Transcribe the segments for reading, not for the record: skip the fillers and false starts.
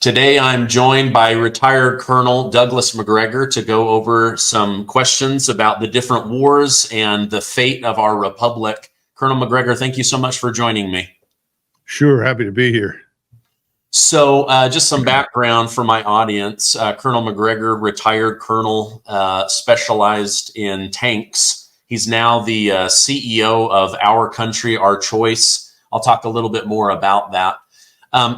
Today, I'm joined by retired Colonel Douglas Macgregor to go over some questions about the different wars and the fate of our republic. Colonel Macgregor, thank you so much for joining me. Sure, happy to be here. So just some background for my audience. Colonel Macgregor, retired colonel, specialized in tanks. He's now the CEO of Our Country, Our Choice. I'll talk a little bit more about that.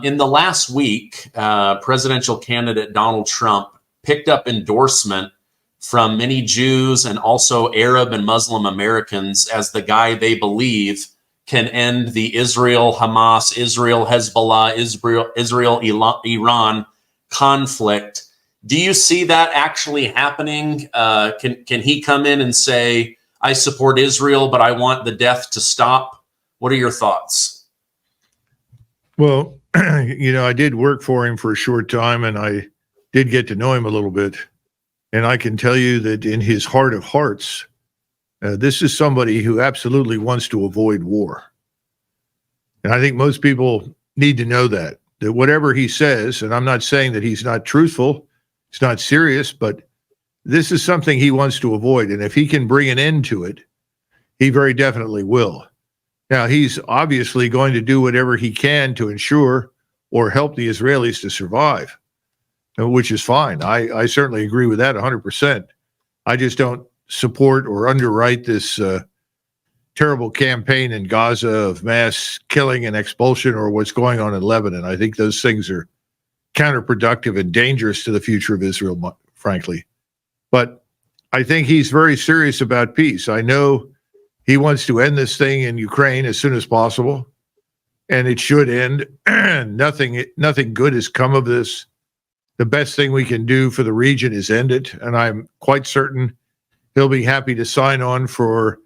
In the last week, presidential candidate Donald Trump picked up endorsement from many Jews and also Arab and Muslim Americans as the guy they believe can end the Israel Hamas, Israel Hezbollah, Israel Iran conflict. Do you see that actually happening? Can he come in and say, I support Israel, but I want the death to stop? What are your thoughts? Well, I did work for him for a short time, and I did get to know him a little bit. And I can tell you that in his heart of hearts, this is somebody who absolutely wants to avoid war. And I think most people need to know that whatever he says, and I'm not saying that he's not truthful, it's not serious, but this is something he wants to avoid. And if he can bring an end to it, he very definitely will. Now, he's obviously going to do whatever he can to ensure or help the Israelis to survive, which is fine. I certainly agree with that 100%. I just don't support or underwrite this terrible campaign in Gaza of mass killing and expulsion, or what's going on in Lebanon. I think those things are counterproductive and dangerous to the future of Israel, frankly. But I think he's very serious about peace. I know he wants to end this thing in Ukraine as soon as possible, and it should end. Nothing good has come of this. The best thing we can do for the region is end it, and I'm quite certain he'll be happy to sign on for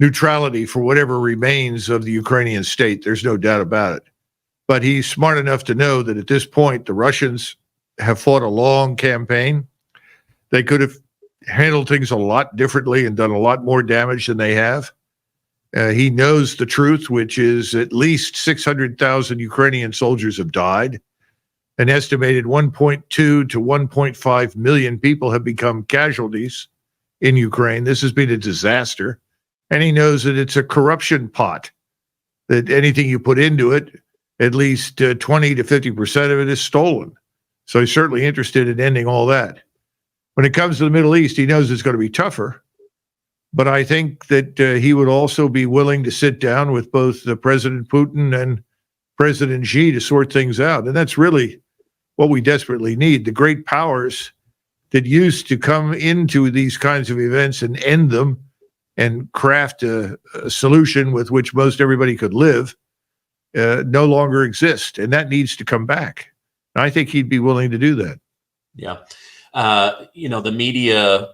neutrality for whatever remains of the Ukrainian state. There's no doubt about it. But he's smart enough to know that at this point, the Russians have fought a long campaign. They could have handled things a lot differently and done a lot more damage than they have. He knows the truth, which is at least 600,000 Ukrainian soldiers have died. An estimated 1.2 to 1.5 million people have become casualties in Ukraine. This has been a disaster. And he knows that it's a corruption pot, that anything you put into it, at least 20 to 50% of it is stolen. So he's certainly interested in ending all that. When it comes to the Middle East, he knows it's going to be tougher. But I think that he would also be willing to sit down with both President Putin and President Xi to sort things out. And that's really what we desperately need. The great powers that used to come into these kinds of events and end them and craft a solution with which most everybody could live no longer exist. And that needs to come back. And I think he'd be willing to do that. Yeah. The media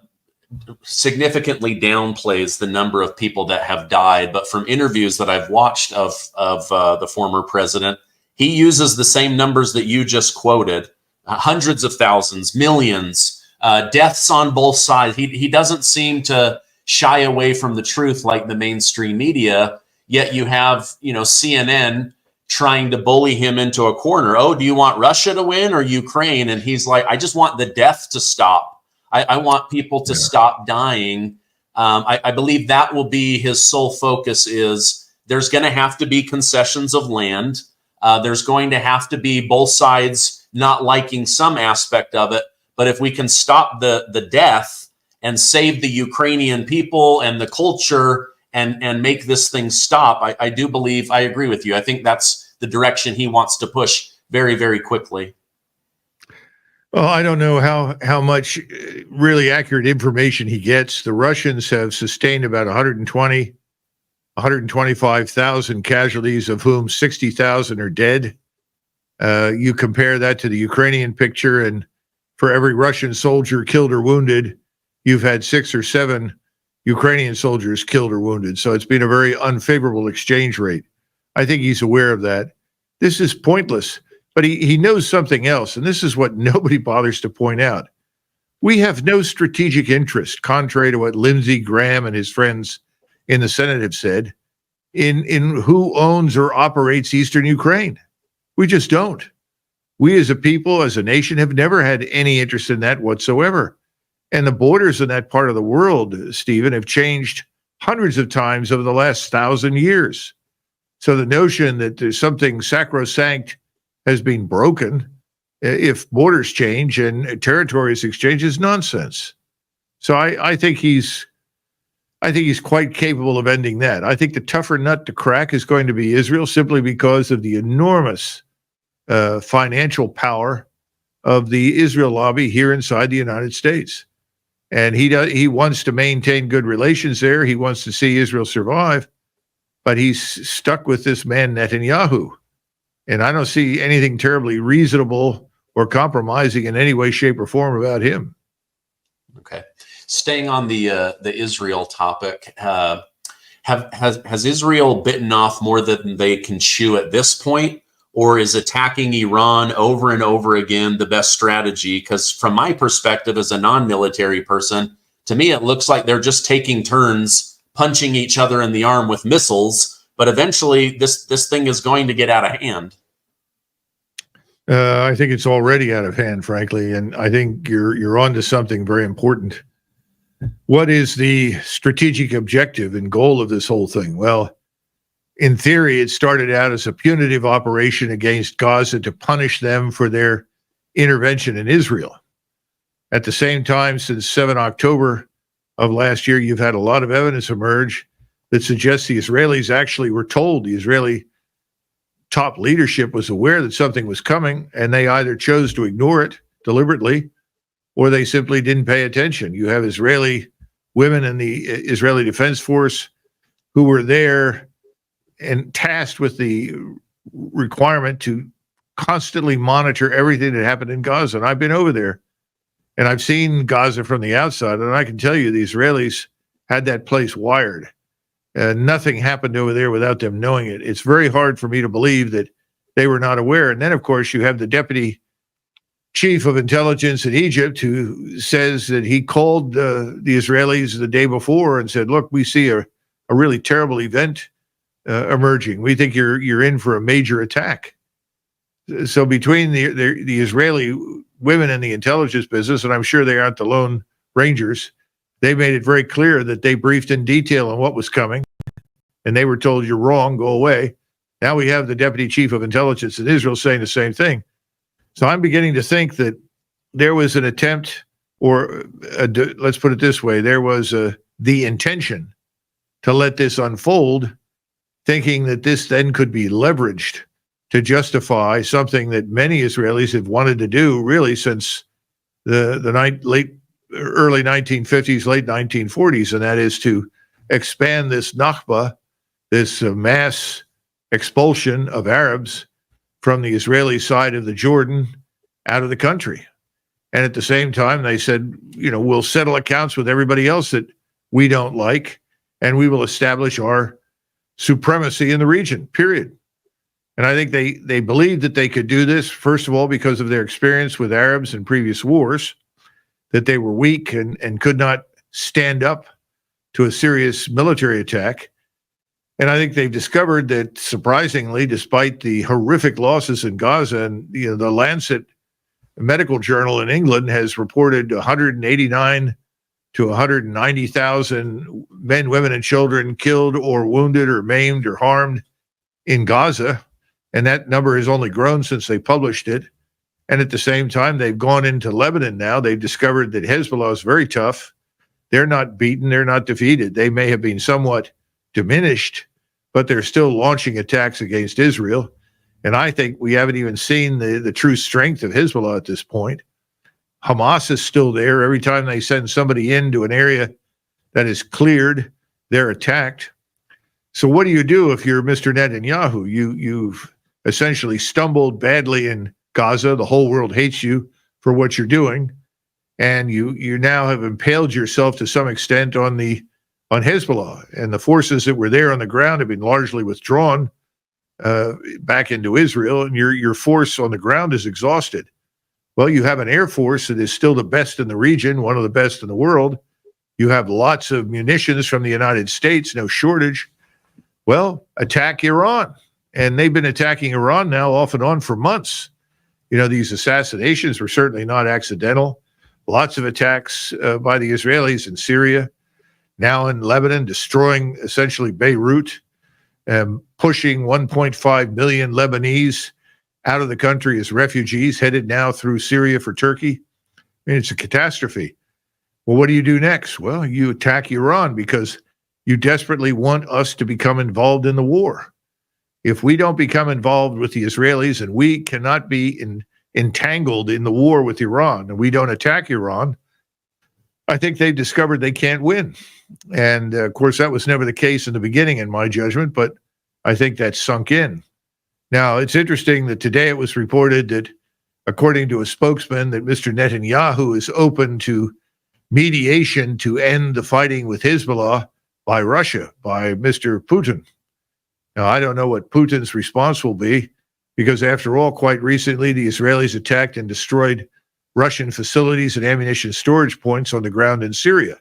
significantly downplays the number of people that have died. But from interviews that I've watched of the former president, he uses the same numbers that you just quoted, hundreds of thousands, millions, deaths on both sides. He doesn't seem to shy away from the truth like the mainstream media, yet you have, CNN trying to bully him into a corner. Oh, do you want Russia to win or Ukraine? And he's like, I just want the death to stop. I want people to stop dying. I believe that will be his sole focus. Is there's going to have to be concessions of land. There's going to have to be both sides not liking some aspect of it. But if we can stop the death and save the Ukrainian people and the culture and make this thing stop, I do believe, I agree with you. I think that's the direction he wants to push very, very quickly. Well, I don't know how much really accurate information he gets. The Russians have sustained about 125,000 casualties, of whom 60,000 are dead. You compare that to the Ukrainian picture, and for every Russian soldier killed or wounded, you've had 6 or 7 Ukrainian soldiers killed or wounded. So it's been a very unfavorable exchange rate. I think he's aware of that. This is pointless, but he knows something else, and this is what nobody bothers to point out. We have no strategic interest, contrary to what Lindsey Graham and his friends in the Senate have said, in who owns or operates Eastern Ukraine. We just don't. We as a people, as a nation, have never had any interest in that whatsoever. And the borders in that part of the world, Stephen, have changed hundreds of times over the last 1,000 years. So the notion that there's something sacrosanct has been broken if borders change and territories exchange is nonsense. So I think he's quite capable of ending that. I think the tougher nut to crack is going to be Israel, simply because of the enormous financial power of the Israel lobby here inside the United States. And he wants to maintain good relations there. He wants to see Israel survive, but he's stuck with this man Netanyahu. And I don't see anything terribly reasonable or compromising in any way, shape, or form about him. Okay. Staying on the Israel topic, has Israel bitten off more than they can chew at this point? Or is attacking Iran over and over again the best strategy? Because from my perspective as a non-military person, to me, it looks like they're just taking turns punching each other in the arm with missiles. But eventually this thing is going to get out of hand. I think it's already out of hand, frankly. And I think you're onto something very important. What is the strategic objective and goal of this whole thing? Well, in theory, it started out as a punitive operation against Gaza to punish them for their intervention in Israel. At the same time, since 7 October of last year, you've had a lot of evidence emerge that suggests the Israelis actually were told. The Israeli top leadership was aware that something was coming, and they either chose to ignore it deliberately or they simply didn't pay attention. You have Israeli women in the Israeli Defense Force who were there and tasked with the requirement to constantly monitor everything that happened in Gaza. And I've been over there and I've seen Gaza from the outside, and I can tell you the Israelis had that place wired. Nothing happened over there without them knowing it. It's very hard for me to believe that they were not aware. And then, of course, you have the deputy chief of intelligence in Egypt who says that he called the Israelis the day before and said, look, we see a really terrible event emerging. We think you're in for a major attack. So between the Israeli women in the intelligence business, and I'm sure they aren't the lone rangers, they made it very clear that they briefed in detail on what was coming, and they were told, you're wrong, go away. Now we have the deputy chief of intelligence in Israel saying the same thing. So I'm beginning to think that there was an attempt, or let's put it this way, there was the intention to let this unfold, thinking that this then could be leveraged to justify something that many Israelis have wanted to do really since the early 1950s, late 1940s, and that is to expand this Nakba, this mass expulsion of Arabs from the Israeli side of the Jordan out of the country. And at the same time, they said, we'll settle accounts with everybody else that we don't like, and we will establish our supremacy in the region, period. And I think they believed that they could do this, first of all, because of their experience with Arabs in previous wars, that they were weak and could not stand up to a serious military attack. And I think they've discovered that, surprisingly, despite the horrific losses in Gaza, and the Lancet medical journal in England has reported 189 to 190,000 men, women, and children killed or wounded or maimed or harmed in Gaza. And that number has only grown since they published it. And at the same time, they've gone into Lebanon now. They've discovered that Hezbollah is very tough. They're not beaten. They're not defeated. They may have been somewhat diminished, but they're still launching attacks against Israel. And I think we haven't even seen the true strength of Hezbollah at this point. Hamas is still there. Every time they send somebody into an area that is cleared, they're attacked. So what do you do if you're Mr. Netanyahu? You've essentially stumbled badly in Gaza. The whole world hates you for what you're doing. And you now have impaled yourself to some extent on Hezbollah. And the forces that were there on the ground have been largely withdrawn back into Israel. And your force on the ground is exhausted. Well, you have an air force that is still the best in the region, one of the best in the world. You have lots of munitions from the United States, no shortage. Well, attack Iran. And they've been attacking Iran now off and on for months. These assassinations were certainly not accidental. Lots of attacks by the Israelis in Syria, now in Lebanon, destroying essentially Beirut, pushing 1.5 million Lebanese out of the country as refugees headed now through Syria for Turkey. I mean, it's a catastrophe. Well, what do you do next? Well, you attack Iran because you desperately want us to become involved in the war. If we don't become involved with the Israelis and we cannot be entangled in the war with Iran and we don't attack Iran, I think they've discovered they can't win. And of course, that was never the case in the beginning, in my judgment, but I think that's sunk in. Now, it's interesting that today it was reported that, according to a spokesman, that Mr. Netanyahu is open to mediation to end the fighting with Hezbollah by Russia, by Mr. Putin. Now, I don't know what Putin's response will be, because after all, quite recently, the Israelis attacked and destroyed Russian facilities and ammunition storage points on the ground in Syria.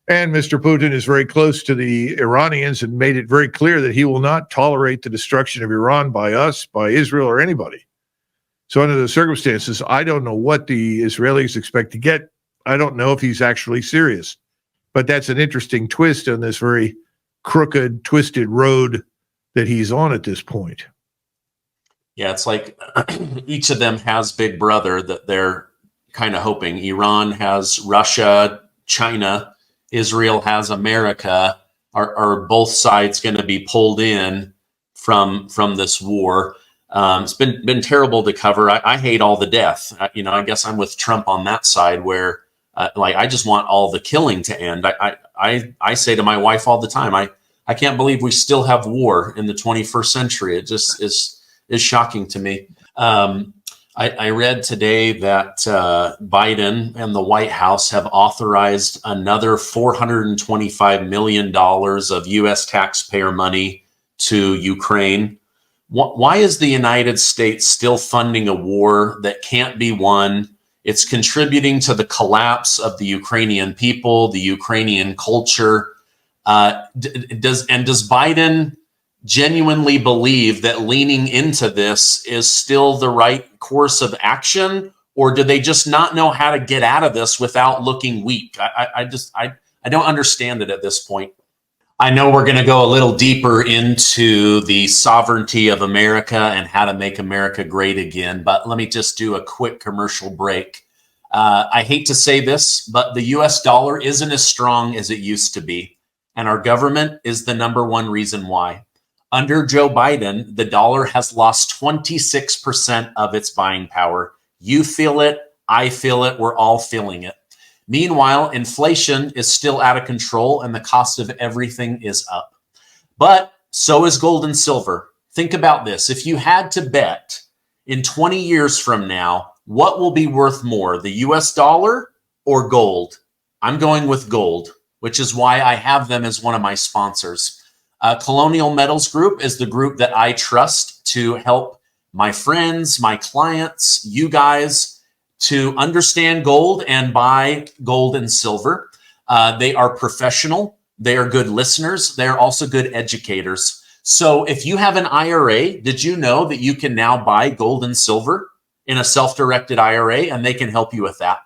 And Mr. Putin is very close to the Iranians and made it very clear that he will not tolerate the destruction of Iran by us, by Israel, or anybody. So under the circumstances, I don't know what the Israelis expect to get. I don't know if he's actually serious. But that's an interesting twist on this very crooked, twisted road that he's on at this point. Yeah, it's like each of them has Big Brother that they're kind of hoping. Iran has Russia, China, Israel has America. Are both sides going to be pulled in from this war? It's been terrible to cover. I hate all the death. I guess I'm with Trump on that side, where I just want all the killing to end. I say to my wife all the time, I can't believe we still have war in the 21st century. It just is shocking to me. I read today that Biden and the White House have authorized another $425 million of U.S. taxpayer money to Ukraine. Why is the United States still funding a war that can't be won? It's contributing to the collapse of the Ukrainian people, the Ukrainian culture. Does Biden genuinely believe that leaning into this is still the right course of action, or do they just not know how to get out of this without looking weak? I don't understand it at this point. I know we're going to go a little deeper into the sovereignty of America and how to make America great again, but let me just do a quick commercial break. I hate to say this, but the US dollar isn't as strong as it used to be, and our government is the number one reason why. Under Joe Biden, the dollar has lost 26% of its buying power. You feel it, I feel it, we're all feeling it. Meanwhile, inflation is still out of control and the cost of everything is up. But so is gold and silver. Think about this. If you had to bet in 20 years from now, what will be worth more, the US dollar or gold? I'm going with gold, which is why I have them as one of my sponsors. Colonial Metals Group is the group that I trust to help my friends, my clients, you guys, to understand gold and buy gold and silver. They are professional. They are good listeners. They are also good educators. So if you have an IRA, did you know that you can now buy gold and silver in a self-directed IRA, and they can help you with that?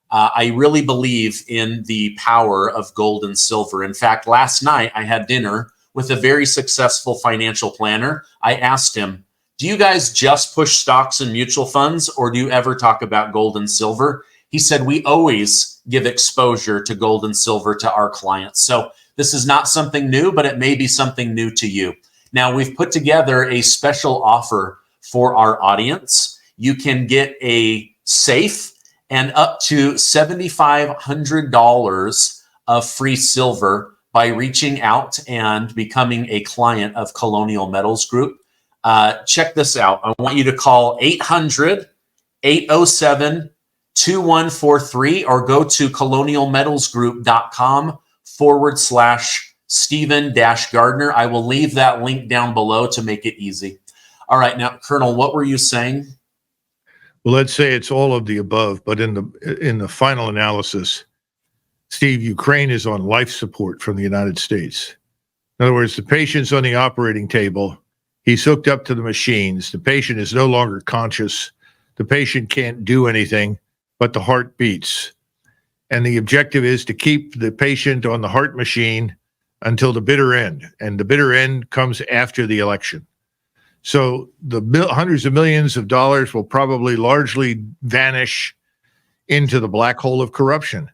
I really believe in the power of gold and silver. In fact, last night I had dinner with a very successful financial planner. I asked him, do you guys just push stocks and mutual funds, or do you ever talk about gold and silver? He said, we always give exposure to gold and silver to our clients. So this is not something new, but it may be something new to you. Now, we've put together a special offer for our audience. You can get a safe and up to $7,500 of free silver by reaching out and becoming a client of Colonial Metals Group. Check this out. I want you to call 800-807-2143 or go to colonialmetalsgroup.com/Stephen-Gardner. I will leave that link down below to make it easy. All right. Now, Colonel, what were you saying? Well, let's say it's all of the above, but in the final analysis, Steve, Ukraine is on life support from the United States. In other words, the patient's on the operating table. He's hooked up to the machines. The patient is no longer conscious. The patient can't do anything, but the heart beats. And the objective is to keep the patient on the heart machine until the bitter end. And the bitter end comes after the election. So the hundreds of millions of dollars will probably largely vanish into the black hole of corruption.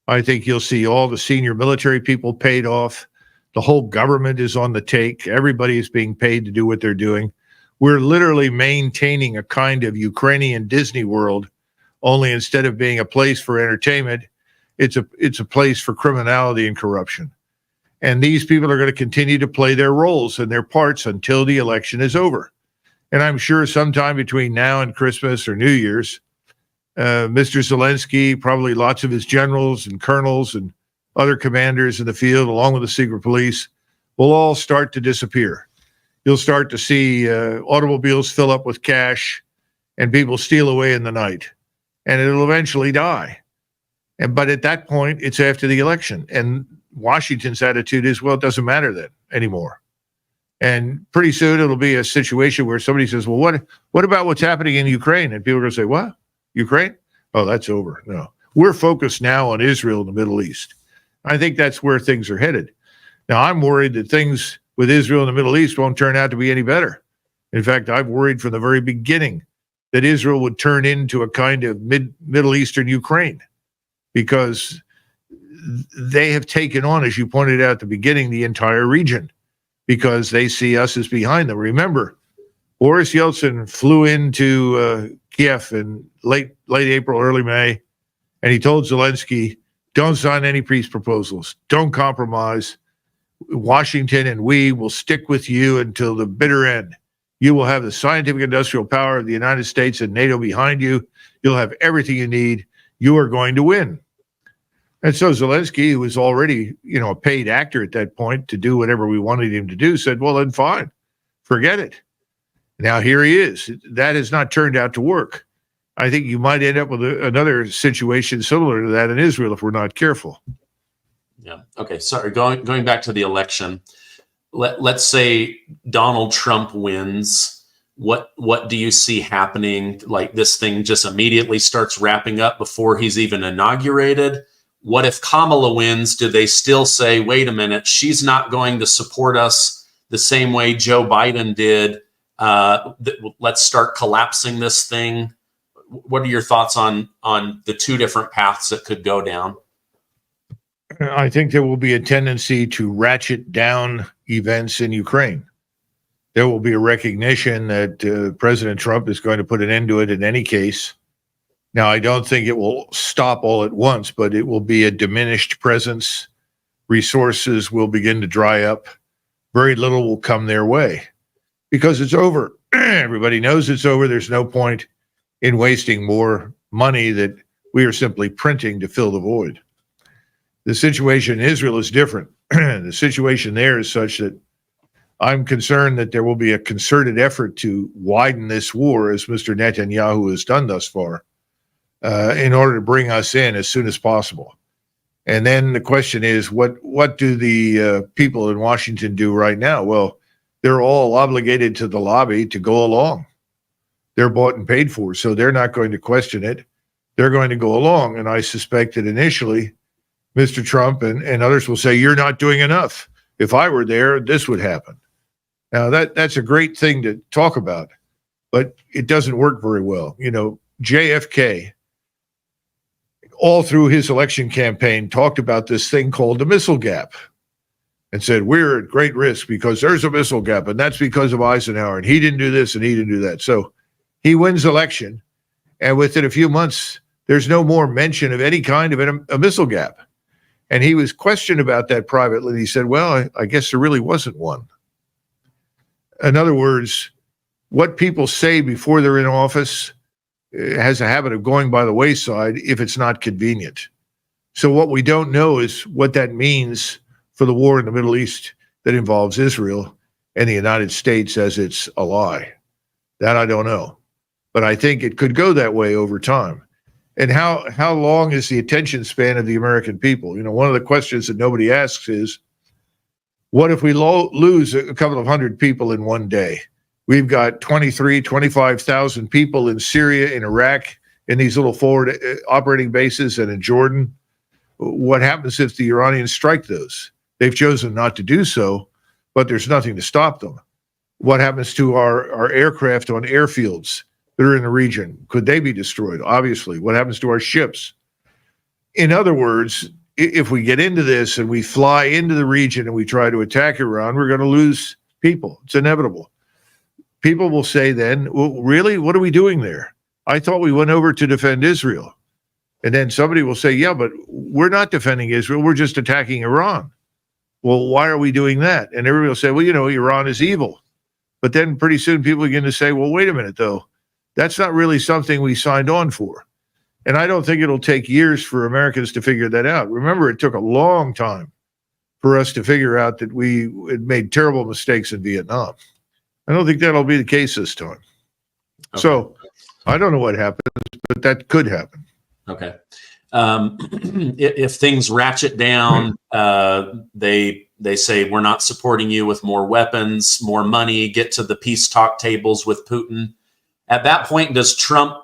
I think you'll see all the senior military people paid off. The whole government is on the take. Everybody is being paid to do what they're doing. We're literally maintaining a kind of Ukrainian Disney World, only instead of being a place for entertainment, it's a place for criminality and corruption. And these people are going to continue to play their roles and their parts until the election is over. And I'm sure sometime between now and Christmas or New Year's, Mr. Zelensky, probably lots of his generals and colonels and other commanders in the field, along with the secret police, will all start to disappear. You'll start to see automobiles fill up with cash and people steal away in the night. And it'll eventually die. But at that point, it's after the election. And Washington's attitude is, well, it doesn't matter then anymore. And pretty soon it'll be a situation where somebody says, well, what about what's happening in Ukraine? And people are going to say, what? Ukraine? Oh, that's over. No. We're focused now on Israel and the Middle East. I think that's where things are headed. Now, I'm worried that things with Israel and the Middle East won't turn out to be any better. In fact, I've worried from the very beginning that Israel would turn into a kind of Middle Eastern Ukraine, because they have taken on, as you pointed out at the beginning, the entire region, because they see us as behind them. Remember, Boris Yeltsin flew into Kiev in late April, early May, and he told Zelensky, don't sign any peace proposals, don't compromise. Washington and we will stick with you until the bitter end. You will have the scientific industrial power of the United States and NATO behind you. You'll have everything you need. You are going to win. And so Zelensky, who was already, a paid actor at that point to do whatever we wanted him to do, said, well, then fine, forget it. Now here he is. That has not turned out to work. I think you might end up with another situation similar to that in Israel if we're not careful. Yeah. Okay. Sorry. Going back to the election. Let's say Donald Trump wins. What do you see happening? Like, this thing just immediately starts wrapping up before he's even inaugurated? What if Kamala wins? Do they still say, wait a minute, she's not going to support us the same way Joe Biden did? Let's start collapsing this thing. What are your thoughts on the two different paths that could go down? I think there will be a tendency to ratchet down events in Ukraine. There will be a recognition that President Trump is going to put an end to it in any case. Now, I don't think it will stop all at once, but it will be a diminished presence. Resources will begin to dry up. Very little will come their way because it's over. Everybody knows it's over. There's no point in wasting more money that we are simply printing to fill the void. The situation in Israel is different. The situation there is such that I'm concerned that there will be a concerted effort to widen this war, as Mr. Netanyahu has done thus far, in order to bring us in as soon as possible. And then the question is, what do the people in Washington do right now? Well, they're all obligated to the lobby to go along. They're bought and paid for, so they're not going to question it. They're going to go along. And I suspect that initially, Mr. Trump and others will say, you're not doing enough. If I were there, this would happen. Now, that's a great thing to talk about, but it doesn't work very well. JFK, all through his election campaign, talked about this thing called the missile gap and said, we're at great risk because there's a missile gap, and that's because of Eisenhower, and he didn't do this and he didn't do that. So he wins election, and within a few months, there's no more mention of any kind of a missile gap. And he was questioned about that privately. He said, well, I guess there really wasn't one. In other words, what people say before they're in office has a habit of going by the wayside if it's not convenient. So what we don't know is what that means for the war in the Middle East that involves Israel and the United States as its ally. That I don't know. But I think it could go that way over time. And how long is the attention span of the American people? One of the questions that nobody asks is, what if we lose a couple of hundred people in one day? We've got 25,000 people in Syria, in Iraq, in these little forward operating bases, and in Jordan. What happens if the Iranians strike those? They've chosen not to do so, but there's nothing to stop them. What happens to our aircraft on airfields that are in the region? Could they be destroyed? Obviously. What happens to our ships? In other words, if we get into this and we fly into the region and we try to attack Iran, we're going to lose people. It's inevitable. People will say then, well, really, what are we doing there? I thought we went over to defend Israel. And then somebody will say, yeah, but we're not defending Israel. We're just attacking Iran. Well, why are we doing that? And everybody will say, well, Iran is evil. But then pretty soon people begin to say, well, wait a minute, though. That's not really something we signed on for. And I don't think it'll take years for Americans to figure that out. Remember, it took a long time for us to figure out that we had made terrible mistakes in Vietnam. I don't think that'll be the case this time. Okay. So I don't know what happens, but that could happen. Okay. If things ratchet down, they say, we're not supporting you with more weapons, more money, get to the peace talk tables with Putin. At that point, does Trump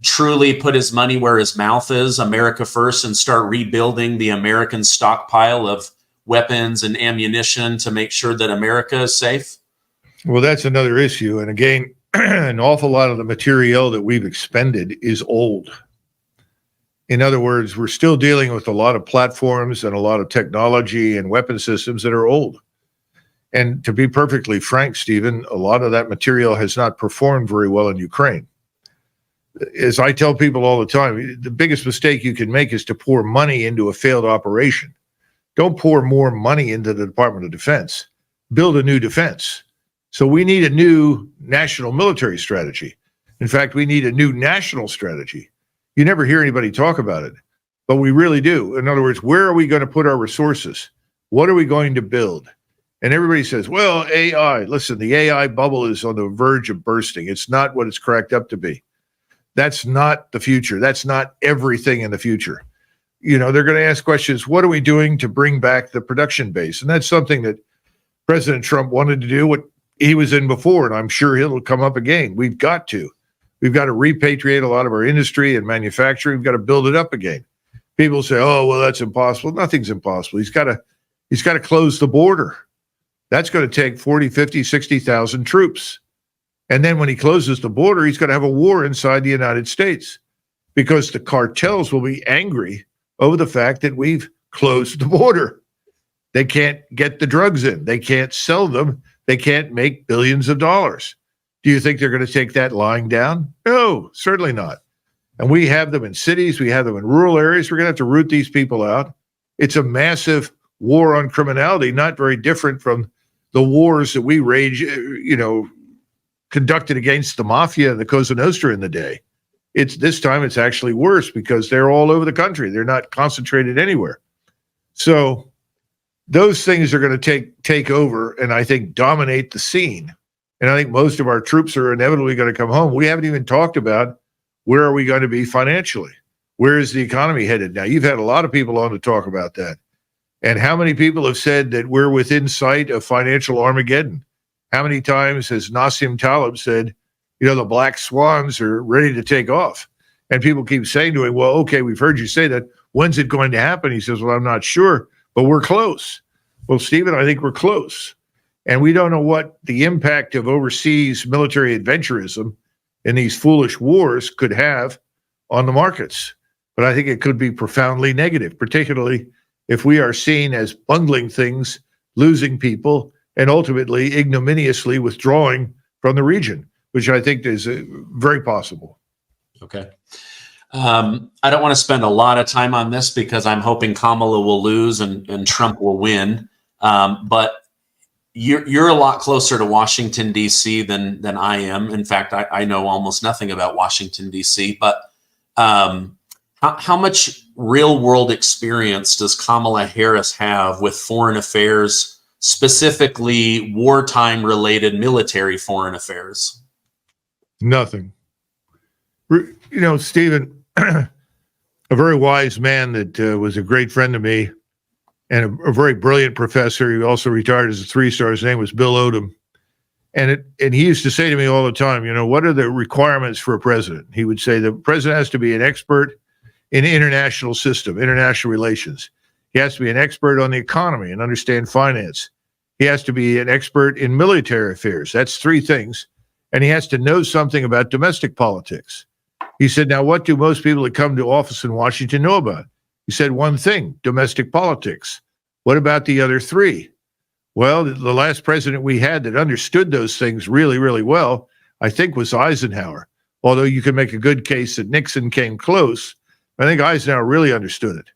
truly put his money where his mouth is, America first, and start rebuilding the American stockpile of weapons and ammunition to make sure that America is safe? Well, that's another issue. And again, an awful lot of the material that we've expended is old. In other words, we're still dealing with a lot of platforms and a lot of technology and weapon systems that are old. And to be perfectly frank, Stephen, a lot of that material has not performed very well in Ukraine. As I tell people all the time, the biggest mistake you can make is to pour money into a failed operation. Don't pour more money into the Department of Defense. Build a new defense. So we need a new national military strategy. In fact, we need a new national strategy. You never hear anybody talk about it, but we really do. In other words, where are we going to put our resources? What are we going to build? And everybody says, well, AI. Listen, the AI bubble is on the verge of bursting. It's not what it's cracked up to be. That's not the future. That's not everything in the future. They're going to ask questions, what are we doing to bring back the production base? And that's something that President Trump wanted to do, what he was in before, and I'm sure it'll come up again. We've got to repatriate a lot of our industry and manufacturing. We've got to build it up again. People say, oh, well, that's impossible. Nothing's impossible. He's got to close the border. That's going to take 40, 50, 60,000 troops. And then when he closes the border, he's going to have a war inside the United States because the cartels will be angry over the fact that we've closed the border. They can't get the drugs in. They can't sell them. They can't make billions of dollars. Do you think they're going to take that lying down? No, certainly not. And we have them in cities. We have them in rural areas. We're going to have to root these people out. It's a massive war on criminality, not very different from the wars that we conducted against the mafia and the Cosa Nostra in the day. This time it's actually worse because they're all over the country. They're not concentrated anywhere. So those things are going to take over and I think dominate the scene. And I think most of our troops are inevitably going to come home. We haven't even talked about where are we going to be financially? Where is the economy headed now? You've had a lot of people on to talk about that. And how many people have said that we're within sight of financial Armageddon? How many times has Nassim Taleb said, the black swans are ready to take off? And people keep saying to him, well, okay, we've heard you say that. When's it going to happen? He says, well, I'm not sure, but we're close. Well, Stephen, I think we're close. And we don't know what the impact of overseas military adventurism in these foolish wars could have on the markets. But I think it could be profoundly negative, particularly if we are seen as bungling things, losing people, and ultimately ignominiously withdrawing from the region, which I think is very possible. Okay. I don't want to spend a lot of time on this because I'm hoping Kamala will lose and Trump will win. But you're a lot closer to Washington, D.C. than I am. In fact, I know almost nothing about Washington, D.C. But how much real world experience does Kamala Harris have with foreign affairs, specifically wartime related military foreign affairs? Nothing. Stephen, a very wise man that was a great friend to me and a very brilliant professor. He also retired as a 3-star. His name was Bill Odom. And he used to say to me all the time, what are the requirements for a president? He would say the president has to be an expert in international relations. He has to be an expert on the economy and understand finance. He has to be an expert in military affairs. That's 3 things. And he has to know something about domestic politics. He said, now, what do most people that come to office in Washington know about? He said, 1 thing, domestic politics. What about the other 3? Well, the last president we had that understood those things really, really well, I think, was Eisenhower. Although you can make a good case that Nixon came close, I think Eisenhower really understood it.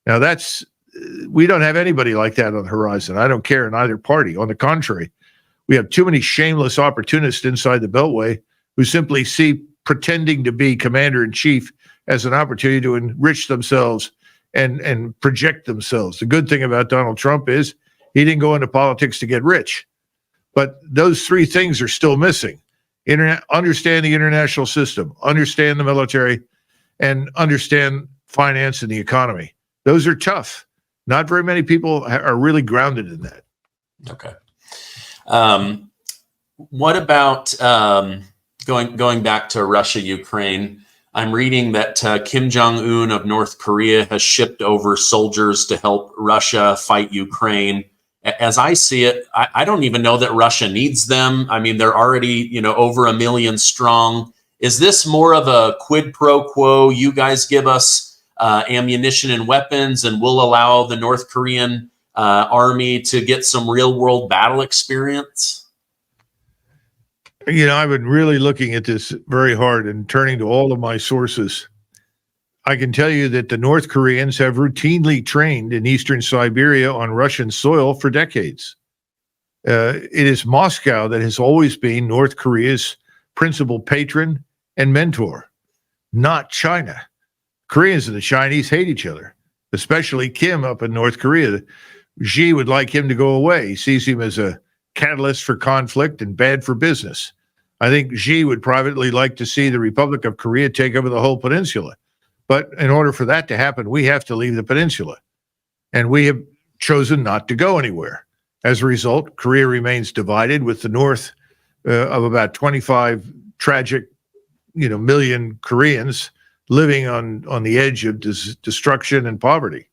Now, we don't have anybody like that on the horizon. I don't care in either party. On the contrary, we have too many shameless opportunists inside the Beltway who simply see pretending to be commander-in-chief as an opportunity to enrich themselves and project themselves. The good thing about Donald Trump is he didn't go into politics to get rich. But those 3 things are still missing. Understand the international system, understand the military, and understand finance and the economy. Those are tough. Not very many people are really grounded in that. Okay. What about going back to Russia, Ukraine? I'm reading that Kim Jong-un of North Korea has shipped over soldiers to help Russia fight Ukraine. As I see it, I don't even know that Russia needs them. I mean, they're already, over 1 million strong. Is this more of a quid pro quo? You guys give us ammunition and weapons, and we'll allow the North Korean army to get some real world battle experience? I've been really looking at this very hard and turning to all of my sources. I can tell you that the North Koreans have routinely trained in eastern Siberia on Russian soil for decades. It is Moscow that has always been North Korea's principal patron and mentor, not China. Koreans and the Chinese hate each other, especially Kim up in North Korea. Xi would like him to go away. He sees him as a catalyst for conflict and bad for business. I think Xi would privately like to see the Republic of Korea take over the whole peninsula. But in order for that to happen, we have to leave the peninsula. And we have chosen not to go anywhere. As a result, Korea remains divided, with the North of about 25 tragic, million Koreans living on the edge of destruction and poverty.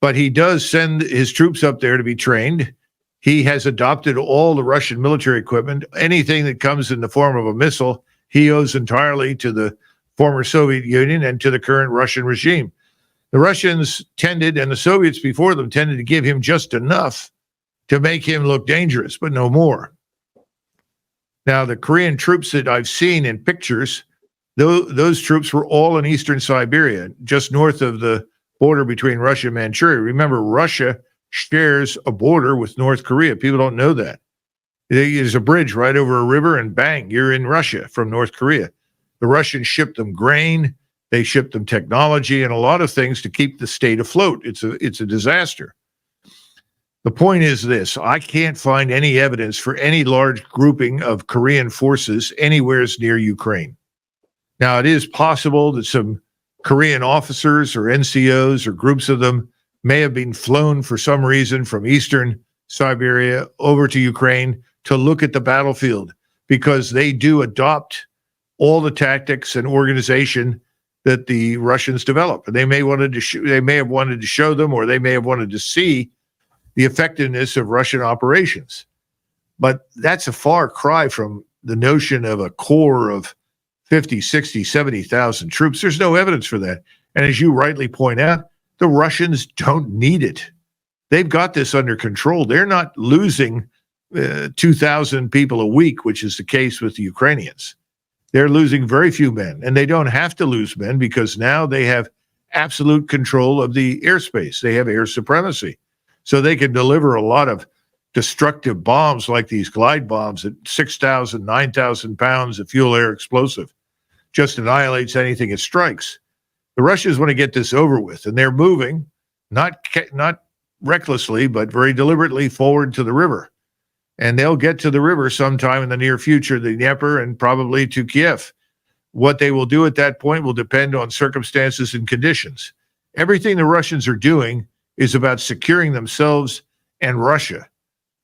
But he does send his troops up there to be trained. He has adopted all the Russian military equipment. Anything that comes in the form of a missile, he owes entirely to the former Soviet Union and to the current Russian regime. The Russians tended, and the Soviets before them, tended to give him just enough to make him look dangerous, but no more. Now, the Korean troops that I've seen in pictures, those troops were all in eastern Siberia, just north of the border between Russia and Manchuria. Remember, Russia shares a border with North Korea. People don't know that. There's a bridge right over a river, and bang, you're in Russia from North Korea. The Russians shipped them grain, they shipped them technology, and a lot of things to keep the state afloat. It's a disaster. The point is this: I can't find any evidence for any large grouping of Korean forces anywhere near Ukraine. Now, it is possible that some Korean officers or NCOs or groups of them may have been flown for some reason from eastern Siberia over to Ukraine to look at the battlefield, because they do adopt all the tactics and organization that the Russians develop. And they may have wanted to show them, or they may have wanted to see the effectiveness of Russian operations. But that's a far cry from the notion of a core of 50, 60, 70,000 troops. There's no evidence for that. And as you rightly point out, the Russians don't need it. They've got this under control. They're not losing 2,000 people a week, which is the case with the Ukrainians. They're losing very few men, and they don't have to lose men because now they have absolute control of the airspace. They have air supremacy. So they can deliver a lot of destructive bombs like these glide bombs at 6,000, 9,000 pounds of fuel air explosive. Just annihilates anything it strikes. The Russians want to get this over with, and they're moving, not recklessly, but very deliberately forward to the river. And they'll get to the river sometime in the near future, the Dnieper, and probably to Kiev. What they will do at that point will depend on circumstances and conditions. Everything the Russians are doing is about securing themselves and Russia.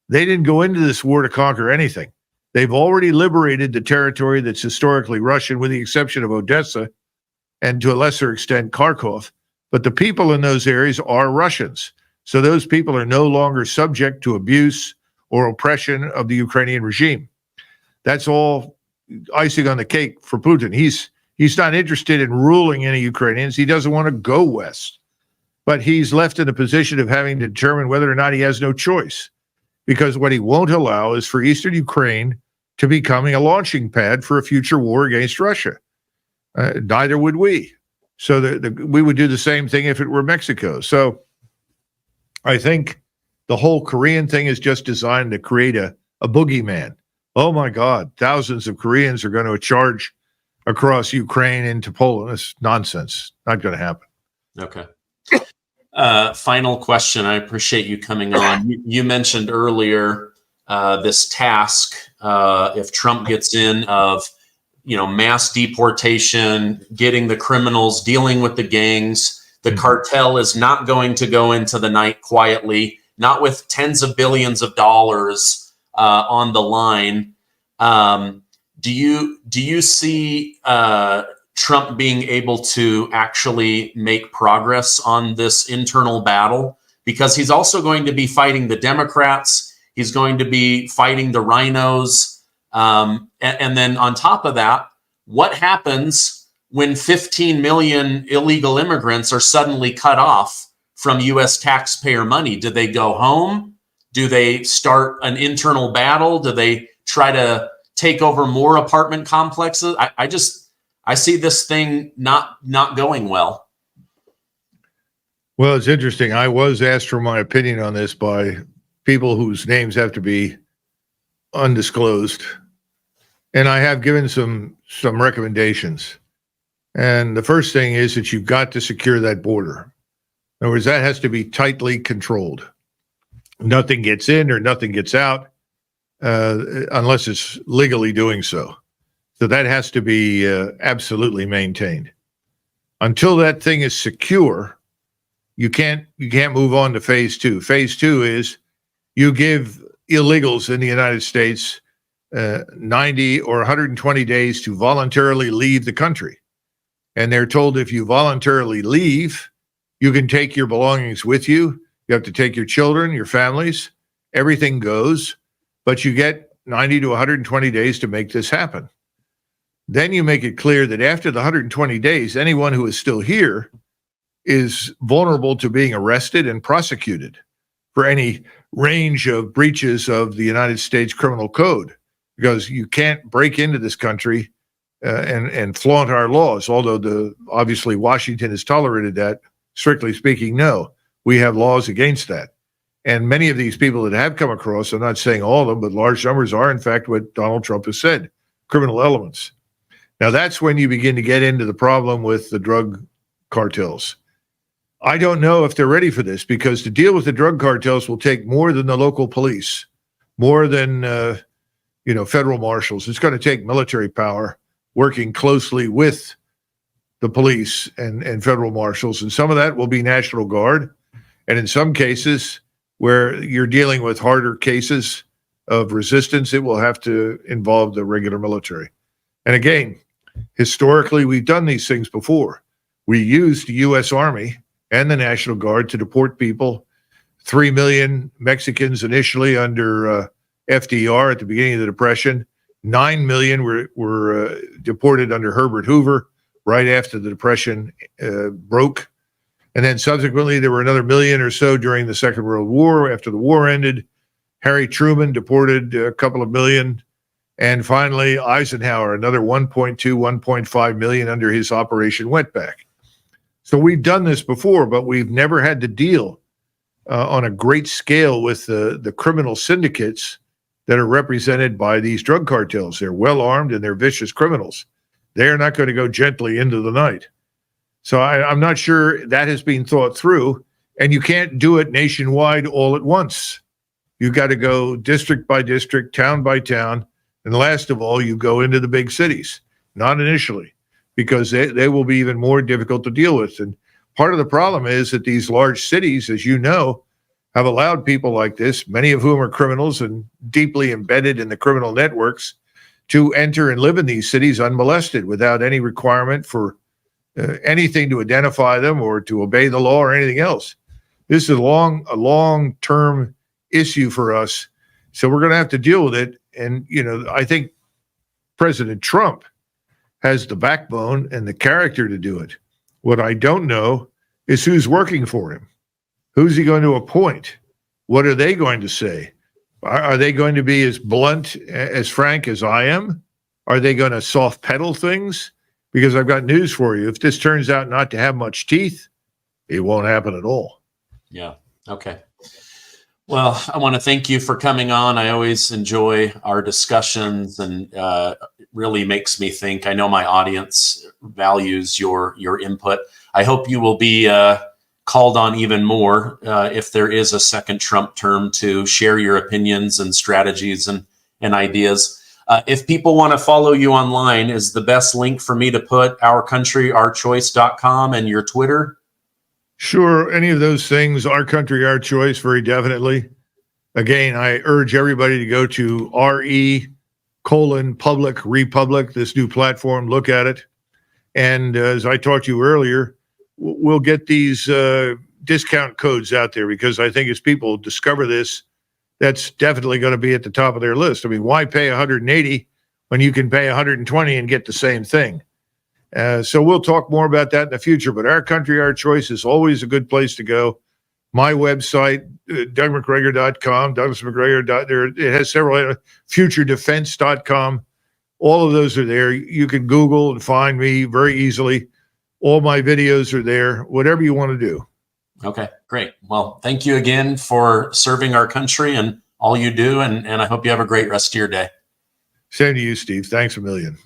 They didn't go into this war to conquer anything. They've already liberated the territory that's historically Russian, with the exception of Odessa and to a lesser extent Kharkov. But the people in those areas are Russians. So those people are no longer subject to abuse or oppression of the Ukrainian regime. That's all icing on the cake for Putin. He's not interested in ruling any Ukrainians. He doesn't want to go west. But he's left in a position of having to determine whether or not he has no choice. Because what he won't allow is for Eastern Ukraine to becoming a launching pad for a future war against Russia. Neither would we. So we would do the same thing if it were Mexico. So I think the whole Korean thing is just designed to create a boogeyman. Oh my God, thousands of Koreans are going to charge across Ukraine into Poland. It's nonsense. Not going to happen. Okay. Final question. I appreciate you coming on. You mentioned earlier this task, if Trump gets in, of mass deportation, getting the criminals, dealing with the gangs. The cartel is not going to go into the night quietly, not with tens of billions of dollars on the line. Do you see Trump being able to actually make progress on this internal battle? Because he's also going to be fighting the Democrats. He's going to be fighting the rhinos. And then on top of that, what happens when 15 million illegal immigrants are suddenly cut off from U.S. taxpayer money? Do they go home? Do they start an internal battle? Do they try to take over more apartment complexes? I see this thing not going well. Well, it's interesting. I was asked for my opinion on this by people whose names have to be undisclosed. And I have given some recommendations. And the first thing is that you've got to secure that border. In other words, that has to be tightly controlled. Nothing gets in or nothing gets out unless it's legally doing so. So that has to be absolutely maintained. Until that thing is secure, you can't move on to phase two. Phase two is you give illegals in the United States 90 or 120 days to voluntarily leave the country. And they're told if you voluntarily leave, you can take your belongings with you. You have to take your children, your families, everything goes, but you get 90 to 120 days to make this happen. Then you make it clear that after the 120 days, anyone who is still here is vulnerable to being arrested and prosecuted for any range of breaches of the United States Criminal Code, because you can't break into this country and flaunt our laws, although obviously Washington has tolerated that. Strictly speaking, no. We have laws against that. And many of these people that have come across, I'm not saying all of them, but large numbers are, in fact, what Donald Trump has said, criminal elements. Now, that's when you begin to get into the problem with the drug cartels. I don't know if they're ready for this, because to deal with the drug cartels will take more than the local police, more than federal marshals. It's going to take military power working closely with the police and federal marshals. And some of that will be National Guard. And in some cases where you're dealing with harder cases of resistance, it will have to involve the regular military. And again, historically, we've done these things before. We used the U.S. Army and the National Guard to deport people. 3 million Mexicans initially under FDR at the beginning of the Depression. 9 million were deported under Herbert Hoover right after the Depression broke. And then subsequently, there were another million or so during the Second World War. After the war ended, Harry Truman deported a couple of million. And finally, Eisenhower, another 1.2, 1.5 million under his Operation Wetback. So we've done this before, but we've never had to deal on a great scale with the criminal syndicates that are represented by these drug cartels. They're well armed and they're vicious criminals. They're not going to go gently into the night. So I'm not sure that has been thought through, and you can't do it nationwide all at once. You've got to go district by district, town by town, and last of all, you go into the big cities, not initially, because they will be even more difficult to deal with. And part of the problem is that these large cities, as you know, have allowed people like this, many of whom are criminals and deeply embedded in the criminal networks, to enter and live in these cities unmolested without any requirement for anything to identify them or to obey the law or anything else. This is a long-term issue for us. So we're going to have to deal with it. And, I think President Trump has the backbone and the character to do it. What I don't know is who's working for him. Who's he going to appoint? What are they going to say? Are they going to be as blunt, as frank as I am? Are they going to soft pedal things? Because I've got news for you. If this turns out not to have much teeth, it won't happen at all. Yeah. Okay. Well, I want to thank you for coming on. I always enjoy our discussions, and it really makes me think. I know my audience values your input. I hope you will be called on even more if there is a second Trump term to share your opinions and strategies and ideas. If people want to follow you online, is the best link for me to put ourcountry.ourchoice.com and your Twitter? Sure. Any of those things, Our Country, Our Choice, very definitely. Again, I urge everybody to go to RE:public Republic, this new platform, look at it. And as I talked to you earlier, we'll get these discount codes out there, because I think as people discover this, that's definitely going to be at the top of their list. I mean, why pay 180 when you can pay 120 and get the same thing? So we'll talk more about that in the future, but Our Country, Our Choice is always a good place to go. My website, DougMacGregor.com, DouglasMacGregor. It has several, FutureDefense.com. All of those are there. You can Google and find me very easily. All my videos are there, whatever you want to do. Okay, great. Well, thank you again for serving our country and all you do, and I hope you have a great rest of your day. Same to you, Steve. Thanks a million.